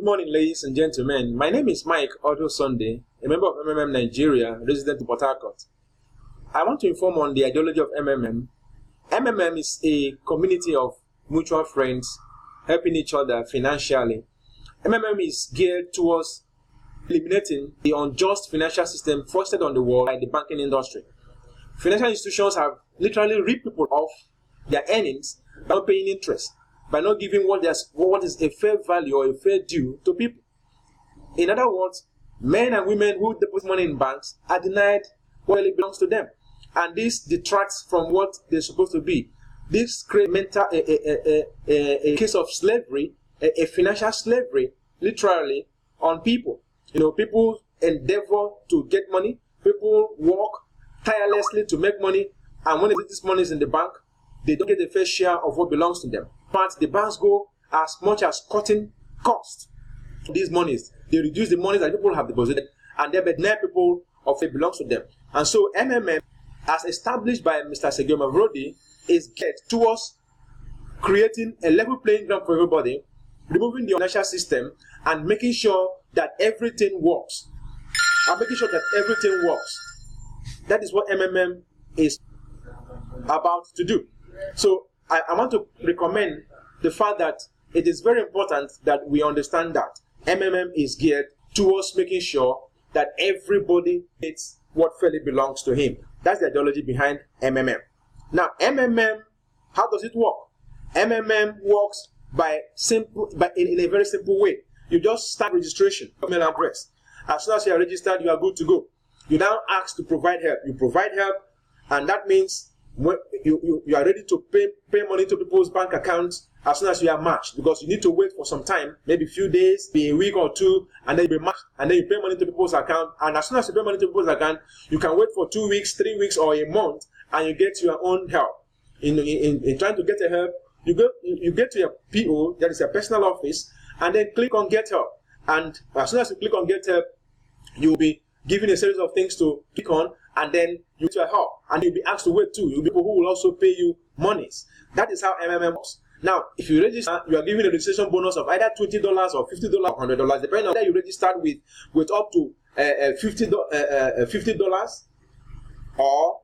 Good morning, ladies and gentlemen. My name is Mike Otto Sunday, a member of MMM Nigeria, resident in Port Harcourt. I want to inform on the ideology of MMM. MMM is a community of mutual friends helping each other financially. MMM is geared towards eliminating the unjust financial system foisted on the world by the banking industry. Financial institutions have literally ripped people off their earnings by not paying interest, by not giving what is a fair value or a fair due to people. In other words, men and women who deposit money in banks are denied what really belongs to them. And this detracts from what they're supposed to be. This creates a case of slavery, a financial slavery, literally, on people. People endeavor to get money. People work tirelessly to make money. And when this money is in the bank, they don't get a fair share of what belongs to them. But the banks go as much as cutting costs to these monies. They reduce the monies that people have deposited and they deny people of what belongs to them. And so MMM, as established by Mr. Sergio Mavrodi, is geared towards creating a level playing ground for everybody, removing the financial system and making sure that everything works. That is what MMM is about to do. So I want to recommend the fact that it is very important that we understand that MMM is geared towards making sure that everybody gets what fairly belongs to him. That's the ideology behind MMM. Now, MMM, how does it work? MMM works in a very simple way. You just start registration, email address. As soon as you are registered, you are good to go. You now ask to provide help. You provide help, and that means when you are ready to pay money to people's bank accounts as soon as you are matched, because you need to wait for some time, maybe a few days, maybe a week or two, and then you be matched, and then you pay money to people's account. And as soon as you pay money to people's account, you can wait for 2 weeks, 3 weeks, or a month, and you get your own help. In trying to get a help, you get to your PO, that is your personal office, and then click on Get Help. And as soon as you click on Get Help, you'll be given a series of things to click on, and then you get your help, and you'll be asked to wait too. You'll be people who will also pay you monies. That is how MMM works. Now, if you register, you are given a registration bonus of either $20 or $50 or $100, depending on whether you registered with up to $50 or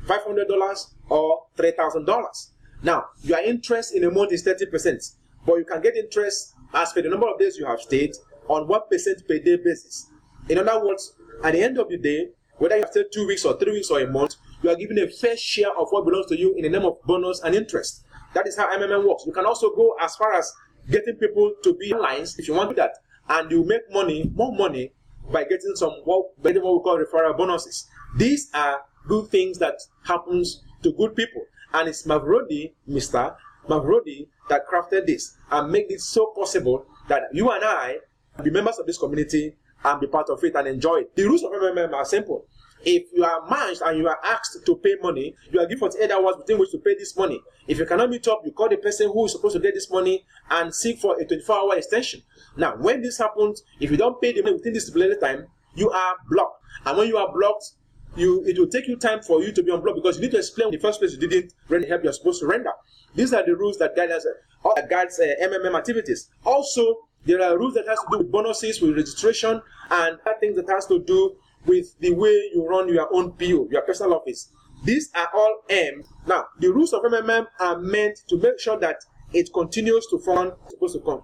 $500 or $3,000. Now, your interest in a month is 30%, but you can get interest as per the number of days you have stayed on 1% per day basis. In other words, at the end of the day, whether you have stayed 2 weeks or 3 weeks or a month, you are given a fair share of what belongs to you in the name of bonus and interest. That is how MMM works. You can also go as far as getting people to be allies if you want to do that, and you make more money by getting what we call referral bonuses. These are good things that happens to good people, and it's Mr. Mavrodi, that crafted this and made it so possible that you and I be members of this community and be part of it and enjoy it. The rules of MMM are simple. If you are matched and you are asked to pay money, you are given 48 hours within which to pay this money. If you cannot meet up, you call the person who is supposed to get this money and seek for a 24-hour extension. Now, when this happens, if you don't pay the money within this stipulated time, you are blocked. And when you are blocked, it will take you time for you to be unblocked, because you need to explain in the first place you didn't render the help you are supposed to render. These are the rules that guide MMM activities. Also, there are rules that has to do with bonuses, with registration, and other things that has to do with the way you run your own PO, your personal office. These are all aimed. Now, the rules of MMM are meant to make sure that it continues to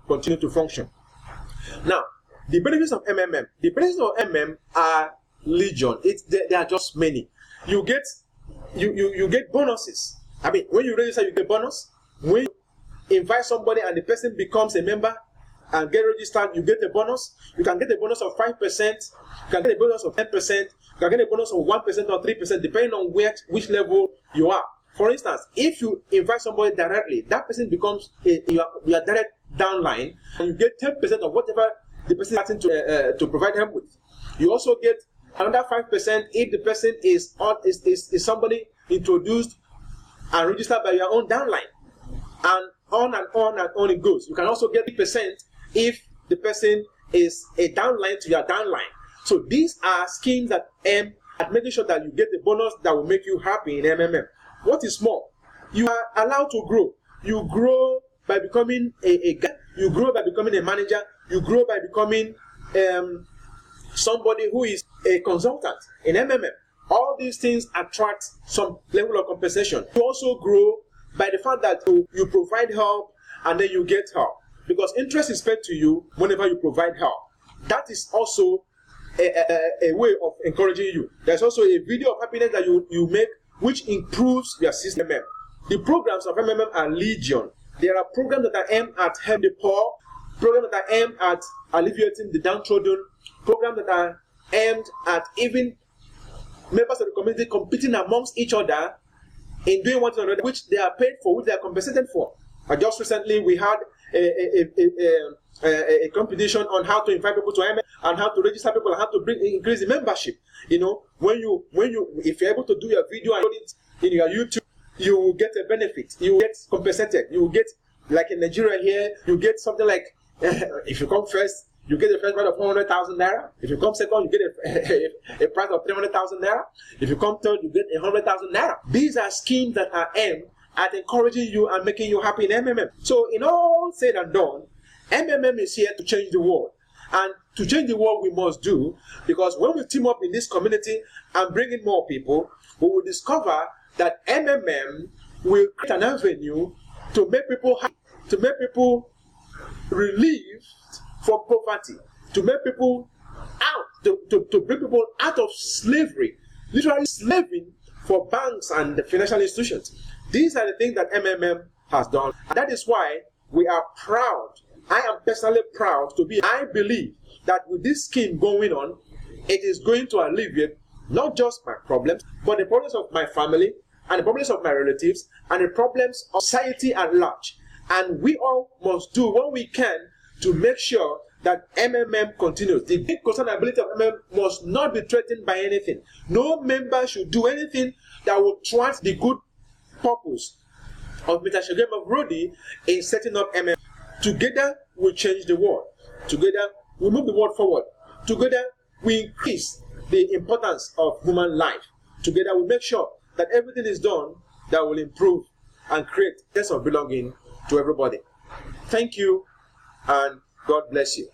continue to function. Now, the benefits of MMM. The benefits of MMM are legion. There are just many. You get bonuses. I mean, when you register, you get bonus. When you invite somebody and the person becomes a member and get registered, you get a bonus. You can get a bonus of 5%, you can get a bonus of 10%, you can get a bonus of 1% or 3%, depending on which level you are. For instance, if you invite somebody directly, that person becomes your direct downline, and you get 10% of whatever the person is asking to provide him with. You also get another 5% if the person is somebody introduced and registered by your own downline, and on and on and on it goes. You can also get 3% if the person is a downline to your downline. So these are schemes that aim at making sure that you get a bonus that will make you happy in MMM. What is more, you are allowed to grow. You grow by becoming a guy. You grow by becoming a manager. You grow by becoming somebody who is a consultant in MMM. All these things attract some level of compensation. You also grow by the fact that you provide help and then you get help. Because interest is paid to you whenever you provide help. That is also a way of encouraging you. There's also a video of happiness that you make which improves your system. The programs of MMM are legion. There are programs that are aimed at helping the poor, programs that are aimed at alleviating the downtrodden, programs that are aimed at even members of the community competing amongst each other in doing one thing or another, which they are paid for, which they are compensated for. Just recently, we had a competition on how to invite people to MM and how to register people and how to increase the membership. You know, if you're able to do your video and upload it in your YouTube, you will get a benefit. You will get compensated. You will get, like in Nigeria here, you get something like, if you come first, you get a first prize of 100,000 naira. If you come second, you get a prize of 300,000 naira. If you come third, you get 100,000 naira. These are schemes that are aimed at encouraging you and making you happy in MMM. So, in all said and done, MMM is here to change the world. And to change the world, we must do, because when we team up in this community and bring in more people, we will discover that MMM will create an avenue to make people happy, to make people relieved from poverty, to make people out, to bring people out of slavery, literally slaving for banks and the financial institutions. These are the things that MMM has done. And that is why we are proud. I am personally proud to be. I believe that with this scheme going on, it is going to alleviate not just my problems, but the problems of my family, and the problems of my relatives, and the problems of society at large. And we all must do what we can to make sure that MMM continues. The big concernability of MMM must not be threatened by anything. No member should do anything that will thwart the good purpose of Mr. Shogemo Brody in setting up MMM. Together, we change the world. Together, we move the world forward. Together, we increase the importance of human life. Together, we make sure that everything is done that will improve and create a sense of belonging to everybody. Thank you, and God bless you.